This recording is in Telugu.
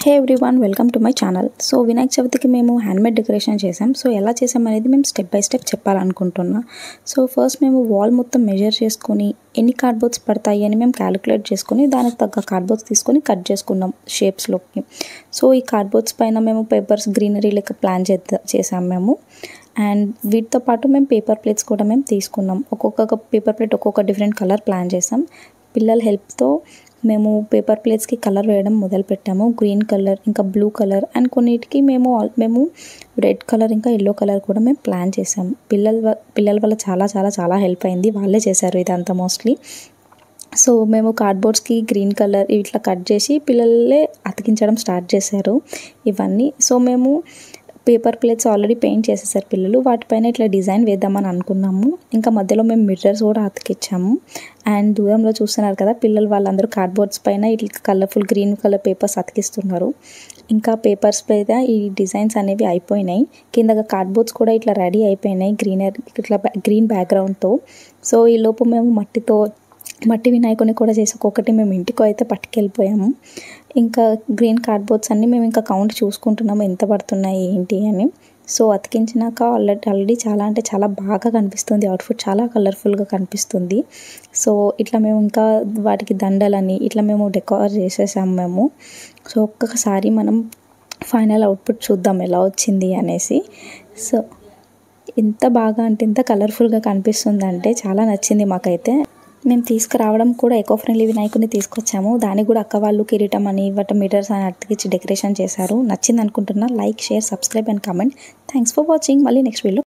Hey everyone, welcome to my channel. So Vinayaka చవితికి మేము హ్యాండ్మేడ్ డెకరేషన్ చేసాం. సో ఎలా చేసాం అనేది మేము స్టెప్ బై స్టెప్ చెప్పాలనుకుంటున్నా. సో ఫస్ట్ మేము వాల్ మొత్తం మెజర్ చేసుకొని ఎన్ని కార్డ్బోర్డ్స్ పడతాయి అని మేము క్యాలిక్యులేట్ చేసుకొని దానికి తగ్గ కార్డ్బోర్డ్స్ తీసుకొని కట్ చేసుకున్నాం షేప్స్లోకి. సో ఈ కార్డ్బోర్డ్స్ పైన మేము పేపర్స్ గ్రీనరీ లెక్క ప్లాన్ చేసాం మేము. అండ్ వీటితో పాటు మేము పేపర్ ప్లేట్స్ కూడా మేము తీసుకున్నాం. ఒక్కొక్క పేపర్ ప్లేట్ ఒక్కొక్క డిఫరెంట్ కలర్ ప్లాన్ చేసాం. పిల్లల హెల్ప్తో మేము పేపర్ ప్లేట్స్కి కలర్ వేయడం మొదలుపెట్టాము. గ్రీన్ కలర్, ఇంకా బ్లూ కలర్, అండ్ కొన్నిటికి మేము రెడ్ కలర్ ఇంకా ఎల్లో కలర్ కూడా మేము ప్లాన్ చేసాము. పిల్లల వల్ల చాలా చాలా చాలా హెల్ప్ అయింది. వాళ్ళే చేశారు ఇదంతా మోస్ట్లీ. సో మేము కార్డ్బోర్డ్స్కి గ్రీన్ కలర్ ఇట్లా కట్ చేసి పిల్లలే అతికించడం స్టార్ట్ చేశారు ఇవన్నీ. సో మేము పేపర్ ప్లేట్స్ ఆల్రెడీ పెయింట్ చేసేసారు పిల్లలు. వాటిపైన ఇట్లా డిజైన్ వేద్దామని అనుకున్నాము. ఇంకా మధ్యలో మేము మిర్రర్స్ కూడా అతికిచ్చాము. అండ్ దూరంలో చూస్తున్నారు కదా, పిల్లలు వాళ్ళందరూ కార్డ్బోర్డ్స్ పైన ఇట్లా కలర్ఫుల్ గ్రీన్ కలర్ పేపర్స్ అతికిస్తున్నారు. ఇంకా పేపర్స్ పైన ఈ డిజైన్స్ అనేవి అయిపోయినాయి. కింద కార్డ్బోర్డ్స్ కూడా ఇట్లా రెడీ అయిపోయినాయి ఇట్లా గ్రీన్ బ్యాక్గ్రౌండ్తో. సో ఈ లోపు మేము మట్టి వినాయకుని కూడా చేసి ఒక్కొక్కటి మేము ఇంటికి అయితే పట్టుకెళ్ళిపోయాము. ఇంకా గ్రీన్ కార్డ్బోర్డ్స్ అన్నీ మేము ఇంకా కౌంట్ చూసుకుంటున్నాము ఎంత పడుతున్నాయి ఏంటి అని. సో అతికించినాక ఆల్రెడీ చాలా అంటే చాలా బాగా కనిపిస్తుంది. అవుట్ఫిట్ చాలా కలర్ఫుల్గా కనిపిస్తుంది. సో ఇట్లా మేము ఇంకా వాటికి దండలని ఇట్లా మేము డెకోర్ చేసేసాము మేము. సో ఒక్కసారి మనం ఫైనల్ అవుట్పుట్ చూద్దాం ఎలా వచ్చింది అనేసి. సో ఎంత బాగా అంటే ఎంత కలర్ఫుల్గా కనిపిస్తుంది అంటే చాలా నచ్చింది మాకైతే. మేము తీసుకురావడం కూడా ఎకో ఫ్రెండ్లీ వినాయకుడిని తీసుకొచ్చాము. దానికి కూడా అక్క వాళ్ళు కిరీటం అని వాటి మీటర్స్ అని అతికించి డెకరేషన్ చేశారు. నచ్చింది అనుకుంటున్నా. Like, share, subscribe and comment. Thanks for watching. మళ్ళీ నెక్స్ట్ వీడియో